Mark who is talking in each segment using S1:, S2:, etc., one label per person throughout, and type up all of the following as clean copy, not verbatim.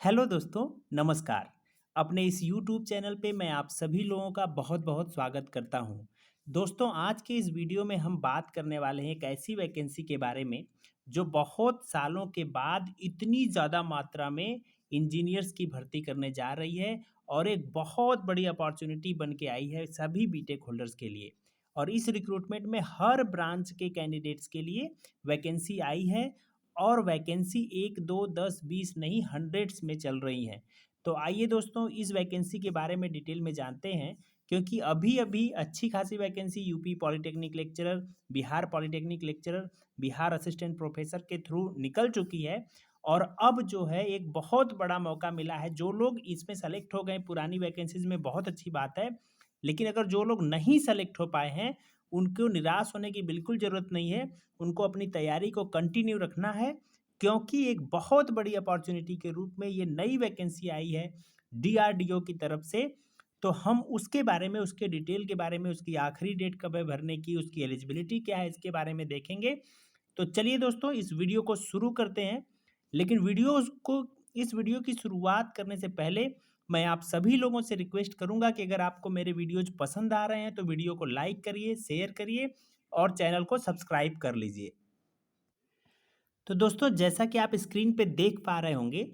S1: Hello दोस्तों, नमस्कार। अपने इस यूट्यूब चैनल पे मैं आप सभी लोगों का बहुत-बहुत स्वागत करता हूँ। दोस्तों, आज के इस वीडियो में हम बात करने वाले हैं एक ऐसी वैकेंसी के बारे में, जो बहुत सालों के बाद इतनी ज़्यादा मात्रा में इंजीनियर्स की भर्ती करने जा रही है और एक बहुत बड़ी अपॉर्च्युनिटी बन के आई है सभी बीटेक होल्डर्स के लिए। और इस रिक्रूटमेंट में हर ब्रांच के कैंडिडेट्स के लिए वैकेंसी आई है और वैकेंसी 1, 2, 10, 20 नहीं हंड्रेड्स में चल रही हैं। तो आइए दोस्तों इस वैकेंसी के बारे में डिटेल में जानते हैं, क्योंकि अभी-अभी अच्छी खासी vacancy UP polytechnic lecturer, Bihar polytechnic lecturer, Bihar assistant professor के थ्रू निकल चुकी है और अब जो है एक बहुत बड़ा मौका मिला है। जो लोग इसमें सेलेक्ट हो गए पुरानी वैकेंसीज़ में बहुत अच्छी बात है, लेकिन अगर जो लोग नहीं सेलेक्ट हो पाए हैं, उनको निराश होने की बिल्कुल ज़रूरत नहीं है। उनको अपनी तैयारी को कंटिन्यू रखना है, क्योंकि एक बहुत बड़ी अपॉर्चुनिटी के रूप में ये नई वैकेंसी आई है डीआरडीओ की तरफ से। तो हम उसके बारे में, उसके डिटेल के बारे में, उसकी आखिरी डेट कब है भरने की, उसकी एलिजिबिलिटी क्या है, इसके बारे में देखेंगे। तो चलिए दोस्तों इस वीडियो को शुरू करते हैं। लेकिन इस वीडियो की शुरुआत करने से पहले मैं आप सभी लोगों से रिक्वेस्ट करूंगा कि अगर आपको मेरे वीडियोज पसंद आ रहे हैं तो वीडियो को लाइक करिए, शेयर करिए और चैनल को सब्सक्राइब कर लीजिए। तो दोस्तों जैसा कि आप स्क्रीन पे देख पा रहे होंगे,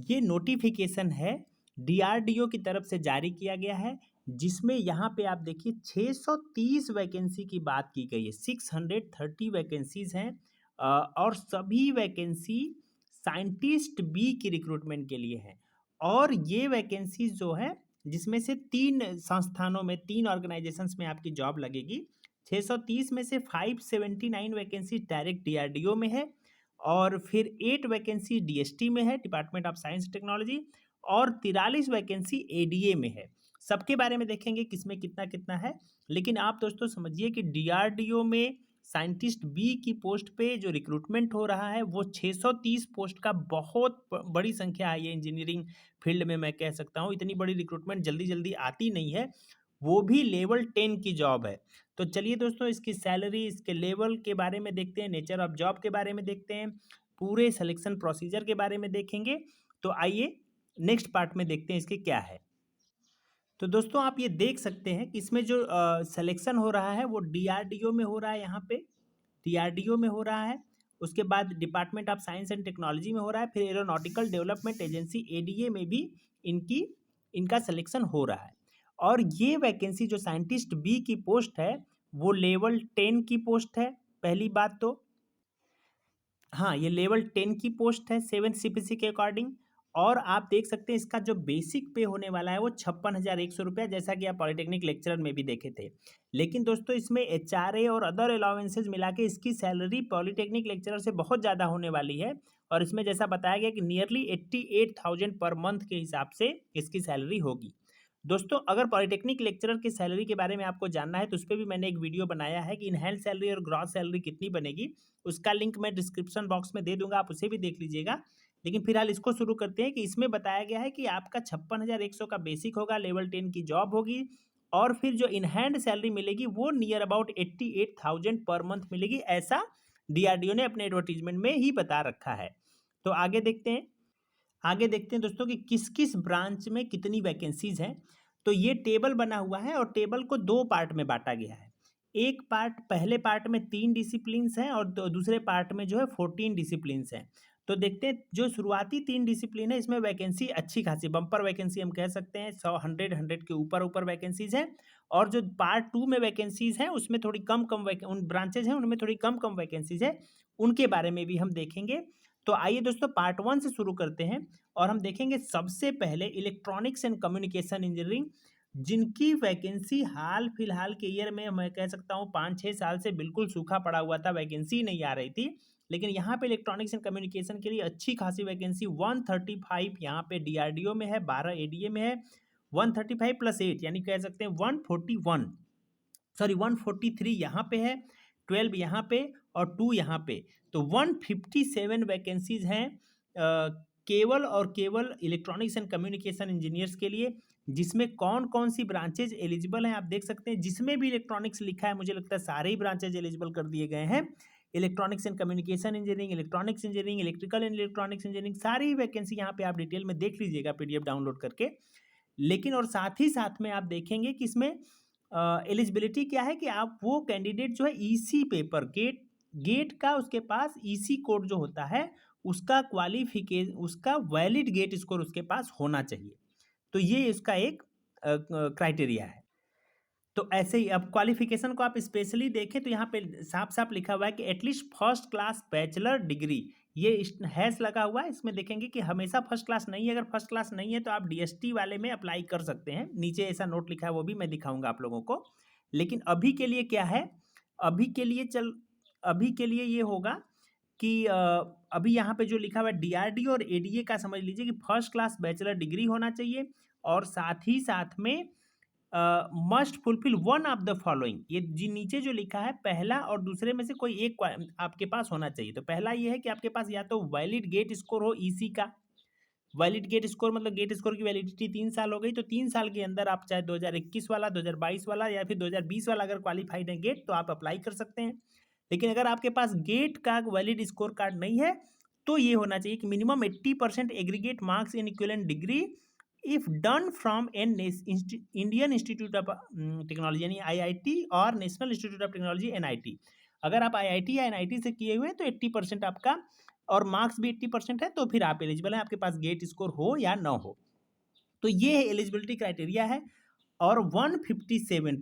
S1: ये नोटिफिकेशन है डीआरडीओ की तरफ से जारी किया गया है, जिसमें यहाँ पे आप देखिए 630 वैकेंसी की बात की गई है। 630 वैकेंसीज हैं और सभी वैकेंसी साइंटिस्ट बी की रिक्रूटमेंट के लिए हैं। और ये वैकेंसीज जो है, जिसमें से 3 संस्थानों में, 3 ऑर्गेनाइजेशंस में आपकी जॉब लगेगी। 630 में से 579 वैकेंसी डायरेक्ट डीआरडीओ में है और फिर 8 वैकेंसी डीएसटी में है, डिपार्टमेंट ऑफ साइंस टेक्नोलॉजी, और 43 वैकेंसी एडीए में है। सबके बारे में देखेंगे किसमें कितना कितना है। लेकिन आप दोस्तों समझिए कि डीआरडीओ में साइंटिस्ट बी की पोस्ट पे जो रिक्रूटमेंट हो रहा है वो 630 पोस्ट का बहुत बड़ी संख्या है। ये इंजीनियरिंग फील्ड में मैं कह सकता हूँ इतनी बड़ी रिक्रूटमेंट जल्दी जल्दी आती नहीं है, वो भी लेवल 10 की जॉब है। तो चलिए दोस्तों इसकी सैलरी, इसके लेवल के बारे में देखते हैं, नेचर ऑफ जॉब के बारे में देखते हैं, पूरे सिलेक्शन प्रोसीजर के बारे में देखेंगे। तो आइए नेक्स्ट पार्ट में देखते हैं इसके क्या है। तो दोस्तों आप ये देख सकते हैं कि इसमें जो सिलेक्शन हो रहा है वो डीआरडीओ में हो रहा है। यहाँ पे डीआरडीओ में हो रहा है, उसके बाद department of science and technology में हो रहा है, फिर एरोनॉटिकल डेवलपमेंट एजेंसी एडीए में भी इनकी इनका सिलेक्शन हो रहा है। और ये वैकेंसी जो साइंटिस्ट बी की पोस्ट है वो लेवल 10 की पोस्ट है, पहली बात तो। हाँ, ये लेवल 10 की पोस्ट है 7 सीपीसी के अकॉर्डिंग। और आप देख सकते हैं इसका जो बेसिक पे होने वाला है वो 56,100 रुपया, जैसा कि आप पॉलिटेक्निक लेक्चरर में भी देखे थे। लेकिन दोस्तों इसमें एचआरए और अदर अलाउंसेस मिला के इसकी सैलरी पॉलिटेक्निक लेक्चरर से बहुत ज़्यादा होने वाली है। और इसमें जैसा बताया गया कि नियरली 88,000 पर मंथ के हिसाब से इसकी सैलरी होगी। दोस्तों अगर पॉलिटेक्निक लेक्चरर की सैलरी के बारे में आपको जानना है तो उस पर भी मैंने एक वीडियो बनाया है कि इनहैंड सैलरी और ग्रॉस सैलरी कितनी बनेगी। उसका लिंक मैं डिस्क्रिप्शन बॉक्स में दे दूंगा, आप उसे भी देख लीजिएगा। लेकिन फिलहाल इसको शुरू करते हैं कि इसमें बताया गया है कि आपका 56,100 का बेसिक होगा, लेवल 10 की जॉब होगी और फिर जो इनहैंड सैलरी मिलेगी वो नियर अबाउट 88,000 पर मंथ मिलेगी, ऐसा डीआरडीओ ने अपने एडवर्टीजमेंट में ही बता रखा है। तो आगे देखते हैं दोस्तों कि किस किस ब्रांच में कितनी वैकेंसीज हैं। तो ये टेबल बना हुआ है और टेबल को 2 पार्ट में बांटा गया है। एक पार्ट, पहले पार्ट में 3 डिसिप्लिन्स हैं और दूसरे पार्ट में जो है 14 डिसिप्लिन्स हैं। तो देखते हैं जो शुरुआती 3 डिसिप्लिन है इसमें वैकेंसी अच्छी खासी बम्पर वैकेंसी हम कह सकते हैं, 100 100 के ऊपर ऊपर वैकेंसीज हैं। और जो पार्ट 2 में वैकेंसीज हैं उसमें थोड़ी कम कम उन ब्रांचेज हैं उनमें थोड़ी कम कम वैकेंसीज है, उनके बारे में भी हम देखेंगे। तो आइए दोस्तों पार्ट 1 से शुरू करते हैं और हम देखेंगे सबसे पहले इलेक्ट्रॉनिक्स एंड कम्युनिकेशन इंजीनियरिंग, जिनकी वैकेंसी हाल फिलहाल के ईयर में मैं कह सकता हूँ 5-6 साल से बिल्कुल सूखा पड़ा हुआ था, वैकेंसी नहीं आ रही थी। लेकिन यहाँ पे इलेक्ट्रॉनिक्स एंड कम्युनिकेशन के लिए अच्छी खासी वैकेंसी 135 यहाँ पे डीआरडीओ में है, 12 एडीए में है, 135 प्लस 8 यानी कह सकते हैं 141, सॉरी 143 यहाँ पे है, 12 यहाँ पे और 2 यहाँ पे। तो 157 वैकेंसीज हैं केवल और केवल इलेक्ट्रॉनिक्स एंड कम्युनिकेशन इंजीनियर्स के लिए। जिसमें कौन कौन सी ब्रांचेज एलिजिबल हैं आप देख सकते हैं। जिसमें भी इलेक्ट्रॉनिक्स लिखा है मुझे लगता है सारे ही ब्रांचेज एलिजिबल कर दिए गए हैं। Electronics and communication engineering, electronics engineering, electrical and electronics engineering, सारी वैकेंसी यहाँ पे आप डिटेल में देख लीजिएगा पीडीएफ डाउनलोड करके। लेकिन और साथ ही साथ में आप देखेंगे कि इसमें एलिजिबिलिटी क्या है कि आप वो कैंडिडेट जो है ईसी पेपर गेट गेट का उसके पास ईसी कोड जो होता है उसका क्वालिफिकेशन उसका वैलिड गेट स्कोर उसके पास होना चाहिए। तो ये इसका एक क्राइटेरिया है। तो ऐसे ही अब क्वालिफिकेशन को आप स्पेशली देखें तो यहाँ पे साफ साफ लिखा हुआ है कि at least first class bachelor degree, ये हैश लगा हुआ है। इसमें देखेंगे कि हमेशा फर्स्ट क्लास नहीं है, अगर फर्स्ट क्लास नहीं है तो आप डीएसटी वाले में अप्लाई कर सकते हैं। नीचे ऐसा नोट लिखा है वो भी मैं दिखाऊंगा आप लोगों को। लेकिन अभी के लिए क्या है, अभी के लिए अभी के लिए ये होगा कि अभी यहाँ पे जो लिखा हुआ है डीआरडीओ और एडीए का समझ लीजिए कि फर्स्ट क्लास बैचलर डिग्री होना चाहिए और साथ ही साथ में must fulfil one of the following, ये जी नीचे जो लिखा है पहला और दूसरे में से कोई एक आपके पास होना चाहिए। तो पहला ये है कि आपके पास या तो वैलिड गेट स्कोर हो ईसी का। वैलिड गेट स्कोर मतलब गेट स्कोर की वैलिडिटी 3 साल हो गई, तो 3 साल के अंदर आप चाहे 2021 वाला, 2022 वाला या फिर 2020 वाला अगर क्वालिफाइड है गेट तो आप अप्लाई कर सकते हैं। लेकिन अगर आपके पास गेट का वैलिड स्कोर कार्ड नहीं है तो ये होना चाहिए कि minimum 80% aggregate marks in equivalent degree if done from an Indian institute of technology यानी आईआईटी और national institute of technology NIT. अगर आप आईआईटी या एनआईटी से किए हुए हैं तो 80% आपका और मार्क्स भी 80% है तो फिर आप एलिजिबल हैं, आपके पास गेट स्कोर हो या ना हो। तो ये एलिजिबिलिटी क्राइटेरिया है। और 157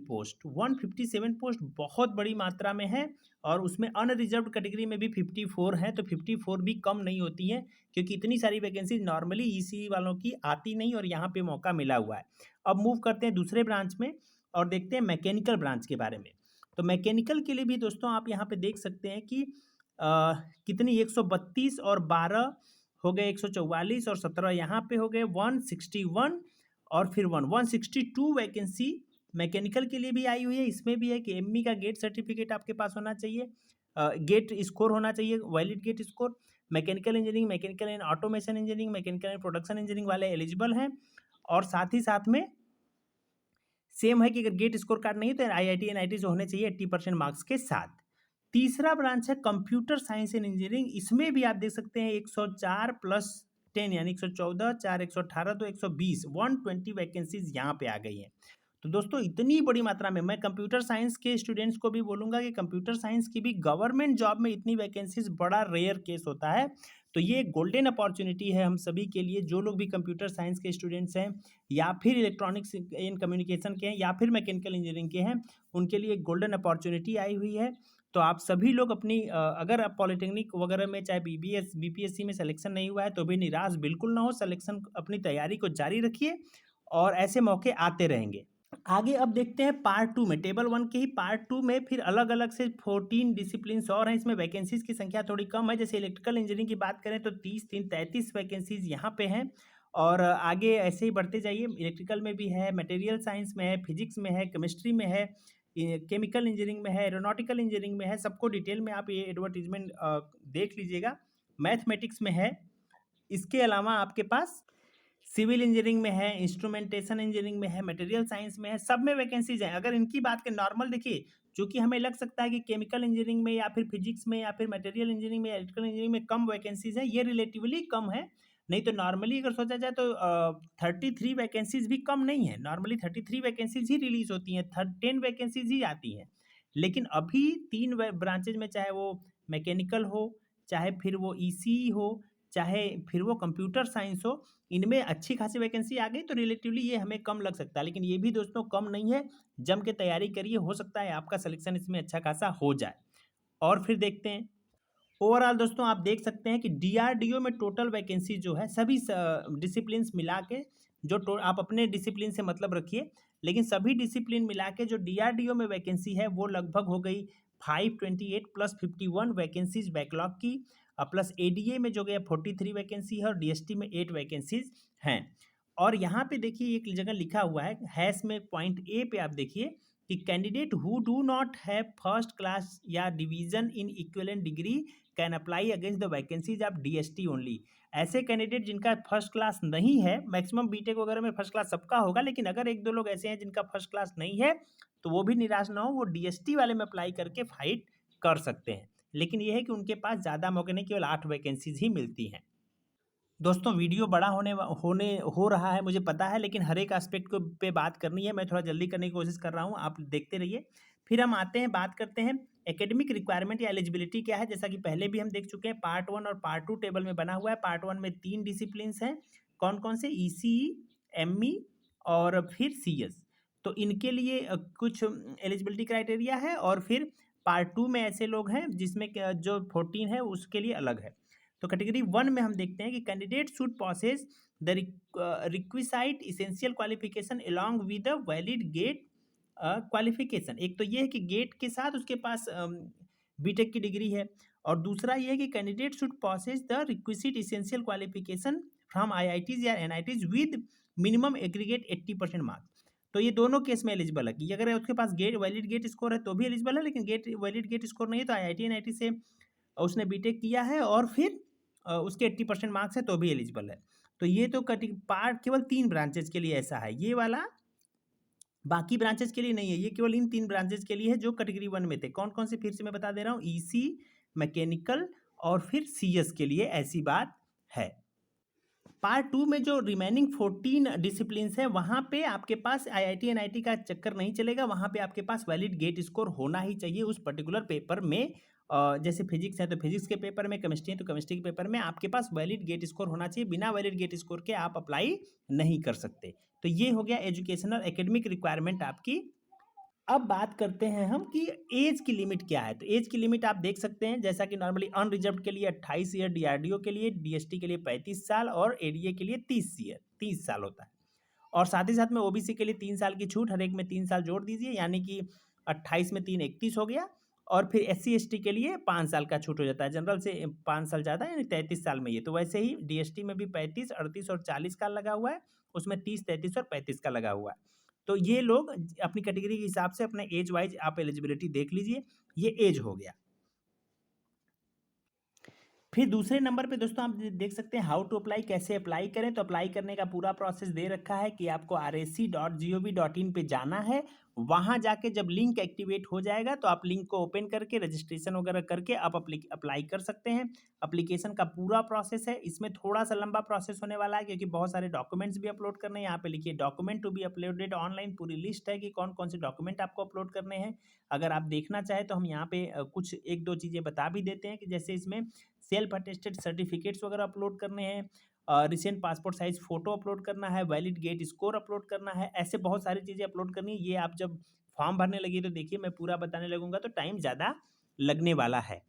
S1: पोस्ट बहुत बड़ी मात्रा में है और उसमें अनरिजर्व्ड कैटेगरी में भी 54 है, तो 54 भी कम नहीं होती हैं क्योंकि इतनी सारी वैकेंसी नॉर्मली ईसी वालों की आती नहीं और यहाँ पे मौका मिला हुआ है। अब मूव करते हैं दूसरे ब्रांच में और देखते हैं मैकेनिकल ब्रांच के बारे में। तो मैकेनिकल के लिए भी दोस्तों आप यहाँ पे देख सकते हैं कि कितनी 132 और 12 हो गए 144 और 17 यहाँ पे हो गए 161 और फिर 162 वैकेंसी मैकेनिकल के लिए भी आई हुई है। इसमें भी है कि एमई का गेट सर्टिफिकेट आपके पास होना चाहिए, गेट स्कोर होना चाहिए, valid GATE score. Mechanical engineering, mechanical and automation engineering, mechanical and production engineering वाले एलिजिबल हैं। और साथ ही साथ में सेम है कि अगर गेट स्कोर कार्ड नहीं है तो आईआईटी एनआईटी से होने चाहिए 80% मार्क्स के साथ। तीसरा ब्रांच है कंप्यूटर साइंस एंड इंजीनियरिंग। इसमें भी आप देख सकते हैं 104 प्लस 10 यानी 114, 4 118 तो 120 120 वैकेंसीज यहाँ पे आ गई हैं। तो दोस्तों इतनी बड़ी मात्रा में मैं कंप्यूटर साइंस के स्टूडेंट्स को भी बोलूँगा कि कंप्यूटर साइंस की भी गवर्नमेंट जॉब में इतनी वैकेंसीज बड़ा रेयर केस होता है। तो ये एक गोल्डन अपॉर्चुनिटी है हम सभी के लिए, जो लोग भी कंप्यूटर साइंस के स्टूडेंट्स हैं या फिर इलेक्ट्रॉनिक्स एंड कम्युनिकेशन के हैं या फिर मैकेनिकल इंजीनियरिंग के हैं, उनके लिए एक गोल्डन अपॉर्चुनिटी आई हुई है। तो आप सभी लोग अपनी अगर आप पॉलिटेक्निक वगैरह में चाहे बीपीएससी में सिलेक्शन नहीं हुआ है तो भी निराश बिल्कुल ना हो, सिलेक्शन अपनी तैयारी को जारी रखिए और ऐसे मौके आते रहेंगे। आगे अब देखते हैं पार्ट 2 में, टेबल 1 के ही पार्ट 2 में फिर अलग अलग से 14 डिसिप्लिन्स और हैं। इसमें वैकेंसीज की संख्या थोड़ी कम है। जैसे इलेक्ट्रिकल इंजीनियरिंग की बात करें तो 33 वैकेंसीज यहाँ पे हैं और आगे ऐसे ही बढ़ते जाइए। इलेक्ट्रिकल में भी है, मटेरियल साइंस में है, फिजिक्स में है, केमिस्ट्री में है, केमिकल इंजीनियरिंग में है, एरोनॉटिकल इंजीनियरिंग में है। सबको डिटेल में आप ये एडवर्टीजमेंट देख लीजिएगा। मैथमेटिक्स में है। इसके अलावा आपके पास सिविल इंजीनियरिंग में है, इंस्ट्रूमेंटेशन इंजीनियरिंग में है, मटेरियल साइंस में है, सब में वैकेंसीज हैं। अगर इनकी बात करें नॉर्मल, देखिए चूंकि हमें लग सकता है कि केमिकल इंजीनियरिंग में या फिर फिजिक्स में या फिर मटेरियल इंजीनियरिंग में, इलेक्ट्रिकल इंजीनियरिंग में कम वैकेंसीज है, ये रिलेटिवली कम है। नहीं तो नॉर्मली अगर सोचा जाए तो 33 वैकेंसीज भी कम नहीं है। नॉर्मली 33 वैकेंसीज ही रिलीज होती हैं, 10 वैकेंसीज ही आती हैं। लेकिन अभी 3 ब्रांचेज में, चाहे वो मैकेनिकल हो, चाहे फिर वो ईसी हो, चाहे फिर वो कंप्यूटर साइंस हो, इनमें अच्छी खासी वैकेंसी आ गई तो रिलेटिवली ये हमें कम लग सकता है। लेकिन ये भी दोस्तों कम नहीं है, जम के तैयारी करिए, हो सकता है आपका सिलेक्शन इसमें अच्छा खासा हो जाए। और फिर देखते हैं ओवरऑल दोस्तों, आप देख सकते हैं कि डीआरडीओ में टोटल वैकेंसी जो है सभी डिसिप्लिन्स मिला के, जो आप अपने डिसिप्लिन से मतलब रखिए, लेकिन सभी डिसिप्लिन मिला के जो डीआरडीओ में वैकेंसी है वो लगभग हो गई 528 प्लस 51 वैकेंसीज बैकलॉग की, प्लस एडीए में जो गया 43 वैकेंसी है और डीएसटी में 8 वैकेंसीज हैं। और यहाँ पे देखिए एक जगह लिखा हुआ है हैश में पॉइंट ए पे, आप देखिए कि candidate who do not have first class या division in equivalent degree can apply against the vacancies of DST only. ऐसे कैंडिडेट जिनका फर्स्ट क्लास नहीं है, मैक्सिमम बीटेक वगैरह में फर्स्ट क्लास सबका होगा, लेकिन अगर एक दो लोग ऐसे हैं जिनका फर्स्ट क्लास नहीं है तो वो भी निराश ना हो, वो डीएसटी वाले में अप्लाई करके फाइट कर सकते हैं। लेकिन ये है कि उनके पास ज़्यादा मौके नहीं, केवल 8 वैकेंसीज़ ही मिलती हैं। दोस्तों वीडियो बड़ा हो रहा है मुझे पता है, लेकिन हर एक एस्पेक्ट को पे बात करनी है, मैं थोड़ा जल्दी करने की कोशिश कर रहा हूँ, आप देखते रहिए। फिर हम आते हैं, बात करते हैं एकेडमिक रिक्वायरमेंट या एलिजिबिलिटी क्या है। जैसा कि पहले भी हम देख चुके हैं, पार्ट 1 और पार्ट 2 टेबल में बना हुआ है। पार्ट 1 में 3 डिसिप्लिन्स हैं, कौन-कौन से? ईसीई, एमई और फिर सीएस। तो इनके लिए कुछ एलिजिबिलिटी क्राइटेरिया है, और फिर पार्ट 2 में ऐसे लोग हैं जिसमें जो 14 है उसके लिए अलग है। तो कैटेगरी 1 में हम देखते हैं कि candidate should possess the requisite essential qualification along with a valid GATE qualification. एक तो ये है कि गेट के साथ उसके पास बीटेक की डिग्री है, और दूसरा ये है कि candidate should possess the requisite essential qualification from IITs या NITs with minimum aggregate 80% marks. तो ये दोनों केस में एलिजिबल है कि अगर उसके पास गेट वैलिड गेट स्कोर है तो भी एलिजिबल है, लेकिन वैलिड गेट स्कोर नहीं है तो आईआईटी एनआईटी से उसने बीटेक किया है और फिर उसके 80% मार्क्स है तो भी एलिजिबल है। तो ये तो पार्ट केवल 3 ब्रांचेज के लिए ऐसा है, ये वाला बाकी ब्रांचेज के लिए नहीं है, ये केवल इन 3 ब्रांचेज के लिए है जो कैटेगरी 1 में थे। कौन-कौन से फिर से मैं बता दे रहा हूँ, ईसी, मैकेनिकल और फिर सीएस के लिए ऐसी बात है। पार्ट 2 में जो रिमेनिंग 14 डिसिप्लिन्स है वहाँ पे आपके पास आईआईटी एनआईटी का चक्कर नहीं चलेगा, वहाँ पे आपके पास वैलिड गेट स्कोर होना ही चाहिए उस पर्टिकुलर पेपर में। जैसे फिजिक्स है तो फिजिक्स के पेपर में, केमिस्ट्री है तो केमिस्ट्री के पेपर में आपके पास वैलिड गेट स्कोर होना चाहिए। बिना वैलिड गेट स्कोर के आप अप्लाई नहीं कर सकते। तो ये हो गया एजुकेशनल एकेडमिक रिक्वायरमेंट आपकी। अब बात करते हैं हम कि एज की लिमिट क्या है। तो एज की लिमिट आप देख सकते हैं, जैसा कि नॉर्मली अनरिजर्व्ड के लिए 28 ईयर, डीआरडीओ के लिए, डीएसटी के लिए 35 साल और एडीए के लिए 30 साल होता है। और साथ ही साथ में ओबीसी के लिए 3 साल की छूट, हर एक में 3 साल जोड़ दीजिए, यानी कि 28 में 3 31 हो गया। और फिर एससी एसटी के लिए 5 साल का छूट हो जाता है, जनरल से 5 साल ज़्यादा यानी 33 साल में ये। तो वैसे ही डीएसटी में भी 35, 38 और 40 का लगा हुआ है, उसमें 30, 33 और 35 का लगा हुआ है। तो ये लोग अपनी कैटेगरी के हिसाब से अपने एज वाइज आप एलिजिबिलिटी देख लीजिए, ये एज हो गया। फिर दूसरे नंबर पे दोस्तों आप देख सकते हैं हाउ टू अप्लाई, कैसे अप्लाई करें। तो अप्लाई करने का पूरा प्रोसेस दे रखा है कि आपको rac.gov.in पे जाना है। वहाँ जाके जब लिंक एक्टिवेट हो जाएगा तो आप लिंक को ओपन करके रजिस्ट्रेशन वगैरह करके आप अप्लाई कर सकते हैं। अप्लीकेशन का पूरा प्रोसेस है, इसमें थोड़ा सा लंबा प्रोसेस होने वाला है क्योंकि बहुत सारे डॉक्यूमेंट्स भी अपलोड करने हैं। यहाँ पे लिखिए document to be uploaded online, पूरी लिस्ट है कि कौन कौन से डॉक्यूमेंट आपको अपलोड करने हैं। अगर आप देखना चाहें तो हम यहाँ पे कुछ एक दो चीज़ें बता भी देते हैं कि जैसे इसमें सेल्फ अटेस्टेड सर्टिफिकेट्स वगैरह अपलोड करने हैं, recent passport size photo upload करना है, वैलिड गेट स्कोर अपलोड करना है, ऐसे बहुत सारी चीज़ें अपलोड करनी है। ये आप जब फॉर्म भरने लगिए तो देखिए मैं पूरा बताने लगूंगा तो टाइम ज़्यादा लगने वाला है,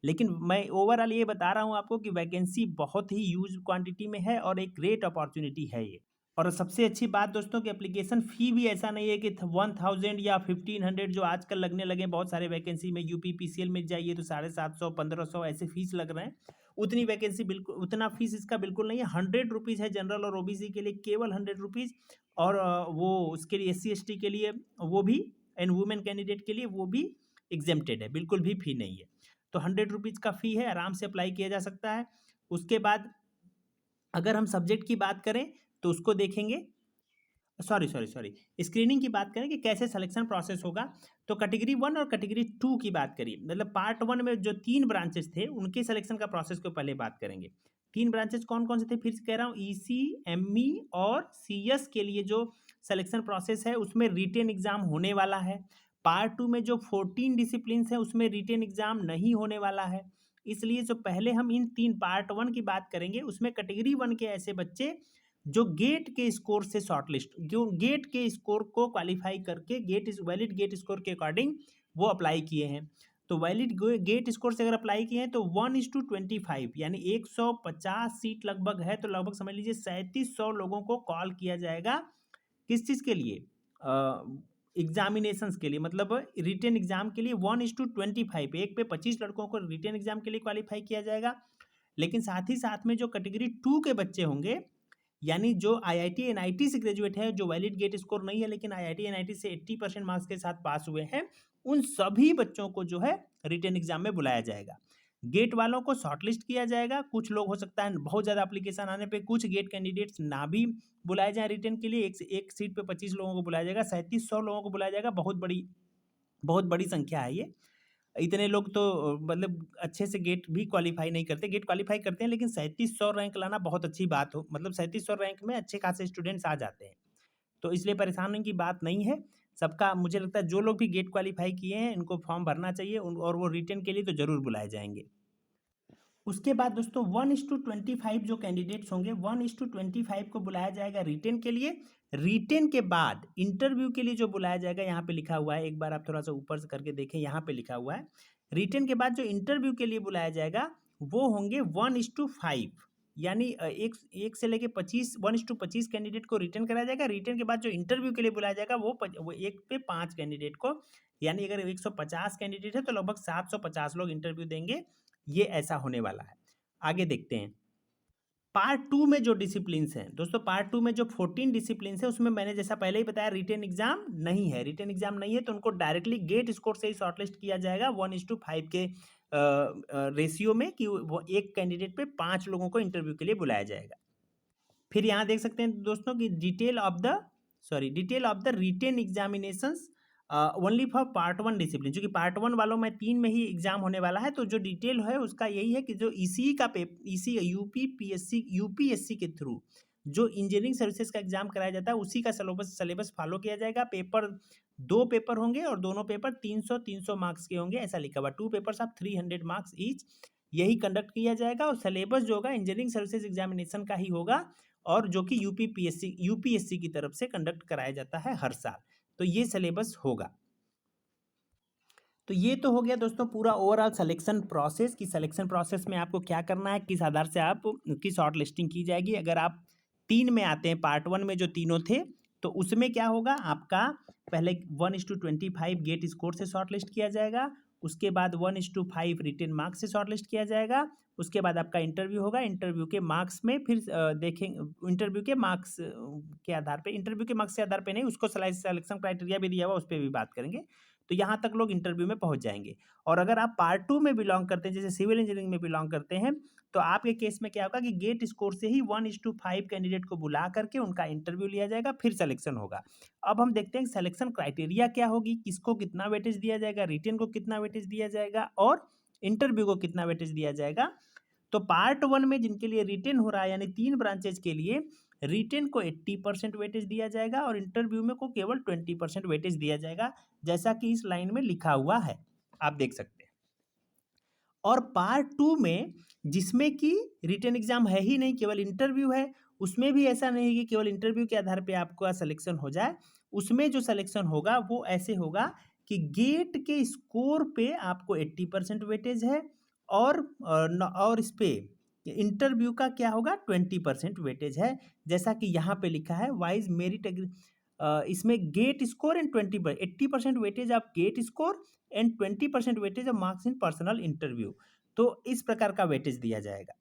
S1: लेकिन मैं ओवरऑल ये बता रहा हूँ आपको कि वैकेंसी बहुत ही ह्यूज क्वांटिटी में है और एक ग्रेट अपॉर्चुनिटी है ये। और सबसे अच्छी बात दोस्तों कि एप्लीकेशन फ़ी भी ऐसा नहीं है कि 1000 या 1500 जो आजकल लगने लगे बहुत सारे वैकेंसी में। यूपी पीसीएल में जाइए तो 750, 1500 ऐसे फीस लग रहे हैं। उतनी वैकेंसी बिल्कुल उतना फीस इसका बिल्कुल नहीं है। 100 रुपीज़ है जनरल और ओबीसी के लिए, केवल 100 रुपीज़। और वो उसके लिए एससी एसटी के लिए वो भी, एंड वुमेन कैंडिडेट के लिए वो भी एग्जेम्प्टेड है, बिल्कुल भी फ़ी नहीं है। तो 100 रुपीज़ का फ़ी है, आराम से अप्लाई किया जा सकता है। उसके बाद अगर हम सब्जेक्ट की बात करें तो उसको देखेंगे, सॉरी सॉरी सॉरी स्क्रीनिंग की बात करें कि कैसे सिलेक्शन प्रोसेस होगा। तो कैटेगरी 1 और कैटेगरी 2 की बात करिए, मतलब पार्ट 1 में जो 3 ब्रांचेस थे उनके सिलेक्शन का प्रोसेस को पहले बात करेंगे। 3 ब्रांचेस कौन कौन से थे फिर से कह रहा हूँ, ईसी, एमई और सीएस के लिए जो सिलेक्शन प्रोसेस है उसमें रिटेन एग्जाम होने वाला है। पार्ट 2 में जो 14 डिसिप्लिन है उसमें रिटेन एग्जाम नहीं होने वाला है। इसलिए जो पहले हम इन 3 पार्ट 1 की बात करेंगे उसमें कैटेगरी 1 के ऐसे बच्चे जो गेट के स्कोर से शॉर्टलिस्ट, जो गेट के स्कोर को क्वालिफाई करके वैलिड गेट स्कोर के अकॉर्डिंग वो अप्लाई किए हैं। तो वैलिड गेट स्कोर से अगर अप्लाई किए हैं तो 1:25 यानी 150 सीट लगभग है, तो लगभग समझ लीजिए 3700 लोगों को कॉल किया जाएगा। किस चीज़ के लिए? एग्जामिनेशंस के लिए, मतलब रिटेन एग्जाम के लिए 1:25, एक पे 25 लड़कों को रिटेन एग्जाम के लिए क्वालिफाई किया जाएगा। लेकिन साथ ही साथ में जो कैटेगरी 2 के बच्चे होंगे, यानी जो आईआईटी एनआईटी से ग्रेजुएट है, जो वैलिड गेट स्कोर नहीं है लेकिन आईआईटी एनआईटी से 80% मार्क्स के साथ पास हुए हैं, उन सभी बच्चों को जो है रिटेन एग्जाम में बुलाया जाएगा। गेट वालों को शॉर्टलिस्ट किया जाएगा। कुछ लोग हो सकता है बहुत ज़्यादा एप्लीकेशन आने पे कुछ गेट कैंडिडेट्स ना भी बुलाए जाएँ रिटेन के लिए, एक सीट पे 25 लोगों को बुलाया जाएगा, 3700 लोगों को बुलाया जाएगा। बहुत बड़ी संख्या है ये। इतने लोग तो मतलब अच्छे से गेट भी क्वालीफाई नहीं करते, गेट क्वालीफाई करते हैं लेकिन 3700 रैंक लाना बहुत अच्छी बात हो, मतलब 3700 रैंक में अच्छे खासे स्टूडेंट्स आ जाते हैं। तो इसलिए परेशान होने की बात नहीं है। सबका मुझे लगता है जो लोग भी गेट क्वालीफाई किए हैं इनको फॉर्म भरना चाहिए और वो रिटन के लिए तो ज़रूर बुलाए जाएँगे। उसके बाद दोस्तों 1:25 जो कैंडिडेट्स होंगे 1:25 को बुलाया जाएगा रिटेन के लिए। रिटेन के बाद इंटरव्यू के लिए जो बुलाया जाएगा यहाँ पे लिखा हुआ है, एक बार आप थोड़ा सा ऊपर से करके देखें, यहाँ पे लिखा हुआ है रिटेन के बाद जो इंटरव्यू के लिए बुलाया जाएगा वो होंगे 1:5, यानी एक एक से लेके 25 1:25 कैंडिडेट को रिटेन कराया जाएगा। रिटेन के बाद जो इंटरव्यू के लिए बुलाया जाएगा वो 1 पे 5 कैंडिडेट को, यानी अगर 150 कैंडिडेट है तो लगभग 750 लोग इंटरव्यू देंगे। ये ऐसा होने वाला है। आगे देखते हैं पार्ट 2 में जो डिसिप्लिन्स हैं दोस्तों, पार्ट 2 में जो 14 डिसिप्लिन्स है उसमें मैंने जैसा पहले ही बताया रिटेन एग्जाम नहीं है। रिटेन एग्जाम नहीं है तो उनको डायरेक्टली गेट स्कोर से ही शॉर्टलिस्ट किया जाएगा 1:5 के रेशियो में, कि वो एक कैंडिडेट पे 5 लोगों को इंटरव्यू के लिए बुलाया जाएगा। फिर यहाँ देख सकते हैं दोस्तों कि detail of the written examinations only for part 1 discipline, क्योंकि पार्ट 1 वालों में 3 में ही एग्जाम होने वाला है, तो जो डिटेल है उसका यही है कि जो ईसीई का ईसी यूपीएससी के थ्रू जो इंजीनियरिंग सर्विसेज का एग्जाम कराया जाता है उसी का सिलेबस फॉलो किया जाएगा। दो पेपर होंगे और दोनों पेपर 300 मार्क्स के होंगे, ऐसा लिखा हुआ। 2 पेपर्स ऑफ 300 मार्क्स ईच, यही कंडक्ट किया जाएगा और सिलेबस जो होगा इंजीनियरिंग सर्विसेज एग्जामिनेशन का ही होगा, और जो कि यूपीएससी की तरफ से कंडक्ट कराया जाता है हर साल। तो ये सिलेबस होगा। तो ये तो हो गया दोस्तों पूरा ओवरऑल सिलेक्शन प्रोसेस, कि सिलेक्शन प्रोसेस में आपको क्या करना है, किस आधार से आप की शॉर्ट लिस्टिंग की जाएगी। अगर आप 3 में आते हैं, पार्ट 1 में जो तीनों थे, तो उसमें क्या होगा, आपका पहले 1:25 गेट स्कोर से शॉर्ट लिस्ट किया जाएगा, उसके बाद 1:5 रिटेन मार्क्स से शॉर्ट लिस्ट किया जाएगा, उसके बाद आपका इंटरव्यू होगा। इंटरव्यू के मार्क्स में फिर देखेंगे, इंटरव्यू के मार्क्स के आधार पे, इंटरव्यू के मार्क्स के आधार पे नहीं, उसको सिलेक्शन क्राइटेरिया भी दिया हुआ, उस पर भी बात करेंगे। तो यहाँ तक लोग इंटरव्यू में पहुँच जाएंगे। और अगर आप पार्ट 2 में बिलोंग करते हैं, जैसे सिविल इंजीनियरिंग में बिलोंग करते हैं, तो आपके केस में क्या होगा कि गेट स्कोर से ही 1:5 कैंडिडेट को बुला करके उनका इंटरव्यू लिया जाएगा, फिर सिलेक्शन होगा। अब हम देखते हैं सिलेक्शन क्राइटेरिया क्या होगी, किसको कितना वेटेज दिया जाएगा, रिटेन को कितना वेटेज दिया जाएगा और इंटरव्यू को कितना वेटेज दिया जाएगा। तो पार्ट 1 में जिनके लिए रिटेन हो रहा है, यानी 3 ब्रांचेज के लिए रिटेन को 80% वेटेज दिया जाएगा और इंटरव्यू में को केवल 20% वेटेज दिया जाएगा, जैसा कि इस लाइन में लिखा हुआ है, आप देख सकते हैं। और पार्ट 2 में जिसमें कि रिटेन एग्जाम है ही नहीं, केवल इंटरव्यू है, उसमें भी ऐसा नहीं कि केवल इंटरव्यू के आधार पे आपका सिलेक्शन हो जाए। उसमें जो सिलेक्शन होगा वो ऐसे होगा कि गेट के स्कोर पे आपको 80% वेटेज है, और इस पे इंटरव्यू का क्या होगा, 20% वेटेज है, जैसा कि यहाँ पे लिखा है वाइज मेरिट। इसमें GATE score and 80% weightage of GATE score and 20% weightage of marks in personal interview. तो इस प्रकार का वेटेज दिया जाएगा।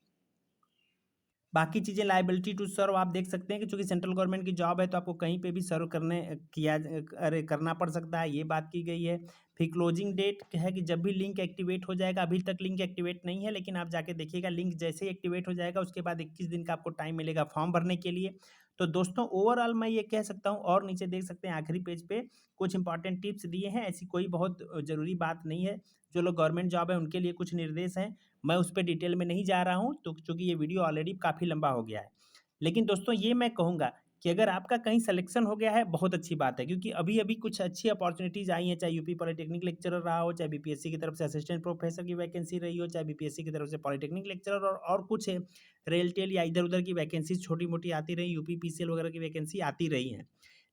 S1: बाकी चीज़ें लायबिलिटी टू सर्व आप देख सकते हैं कि चूंकि सेंट्रल गवर्नमेंट की जॉब है तो आपको कहीं पे भी सर्व करना पड़ सकता है, ये बात की गई है। फिर क्लोजिंग डेट है कि जब भी लिंक एक्टिवेट हो जाएगा, अभी तक लिंक एक्टिवेट नहीं है लेकिन आप जाके देखिएगा, लिंक जैसे ही एक्टिवेट हो जाएगा उसके बाद 21 दिन का आपको टाइम मिलेगा फॉर्म भरने के लिए। तो दोस्तों ओवरऑल मैं ये कह सकता हूँ, और नीचे देख सकते हैं आखिरी पेज पे कुछ इंपॉर्टेंट टिप्स दिए हैं, ऐसी कोई बहुत ज़रूरी बात नहीं है। जो लोग गवर्नमेंट जॉब है उनके लिए कुछ निर्देश हैं, मैं उस पर डिटेल में नहीं जा रहा हूँ, तो चूँकि ये वीडियो ऑलरेडी काफ़ी लंबा हो गया है। लेकिन दोस्तों ये मैं कहूँगा कि अगर आपका कहीं सिलेक्शन हो गया है, बहुत अच्छी बात है, क्योंकि अभी अभी कुछ अच्छी अपॉर्चुनिटीज़ आई हैं, चाहे यूपी पॉलिटेक्निक लेक्चरर रहा हो, चाहे बीपीएससी की तरफ से असिस्टेंट प्रोफेसर की वैकेंसी रही हो, चाहे बीपीएससी की तरफ से पॉलिटेक्निक लेक्चरर और कुछ है रेलटेल या इधर उधर की वैकेंसी छोटी मोटी आती रही, यूपी पीसीएल वगैरह की वैकेंसी आती रही हैं।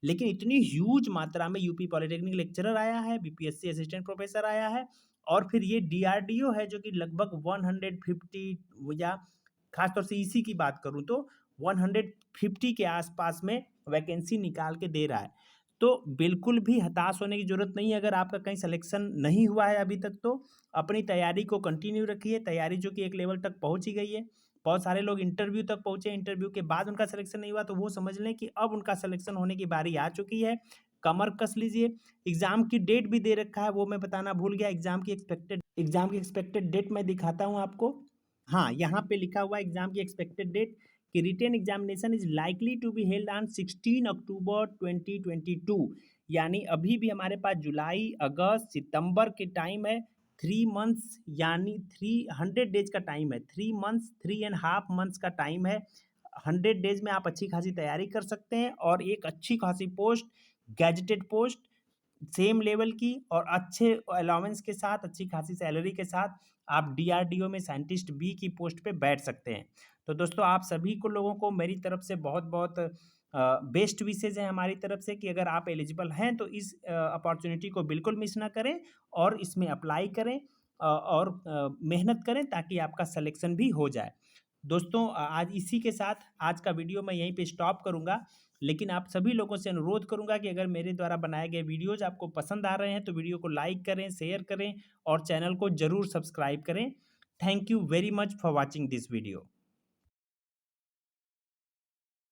S1: लेकिन इतनी ह्यूज मात्रा में यूपी पॉलिटेक्निक लेक्चरर आया है, बीपीएससी असिस्टेंट प्रोफेसर आया है, और फिर ये डीआरडीओ है जो कि लगभग 150 या खासतौर से इसी की बात करूं तो 150 के आसपास में वैकेंसी निकाल के दे रहा है। तो बिल्कुल भी हताश होने की जरूरत नहीं है। अगर आपका कहीं सिलेक्शन नहीं हुआ है अभी तक, तो अपनी तैयारी को कंटिन्यू रखिए। तैयारी जो कि एक लेवल तक पहुंच ही गई है, बहुत सारे लोग इंटरव्यू तक पहुंचे, इंटरव्यू के बाद उनका सिलेक्शन नहीं हुआ, तो वो समझ लें कि अब उनका सिलेक्शन होने की बारी आ चुकी है। कमर कस लीजिए। एग्जाम की डेट भी दे रखा है, वो मैं बताना भूल गया। एग्जाम की एक्सपेक्टेड डेट मैं दिखाता हूँ आपको। हाँ, यहाँ पे लिखा हुआ है एग्जाम की एक्सपेक्टेड डेट कि written examination is likely to be held on 16 अक्टूबर 2022, यानी अभी भी हमारे पास जुलाई, अगस्त, सितंबर के टाइम है। 3 मंथ्स यानी 300 डेज़ का टाइम है। 3 मंथ्स 3 एंड हाफ मंथ्स का टाइम है। 100 डेज़ में आप अच्छी खासी तैयारी कर सकते हैं और एक अच्छी खासी post, gazetted post same level की और अच्छे अलाउंस के साथ, अच्छी खासी सैलरी के साथ आप डीआरडीओ में साइंटिस्ट बी की पोस्ट पे बैठ सकते हैं। तो दोस्तों आप सभी को लोगों को मेरी तरफ से बहुत-बहुत बेस्ट विशेज़ हैं हमारी तरफ से कि अगर आप एलिजिबल हैं तो इस अपॉर्च्युनिटी को बिल्कुल मिस ना करें और इसमें अप्लाई करें और मेहनत करें ताकि आपका सिलेक्शन भी हो जाए। दोस्तों आज इसी के साथ आज का वीडियो मैं यहीं पे स्टॉप करूँगा। लेकिन आप सभी लोगों से अनुरोध करूँगा कि अगर मेरे द्वारा बनाए गए वीडियोज़ आपको पसंद आ रहे हैं तो वीडियो को लाइक करें, शेयर करें और चैनल को ज़रूर सब्सक्राइब करें। Thank you very much for watching this video.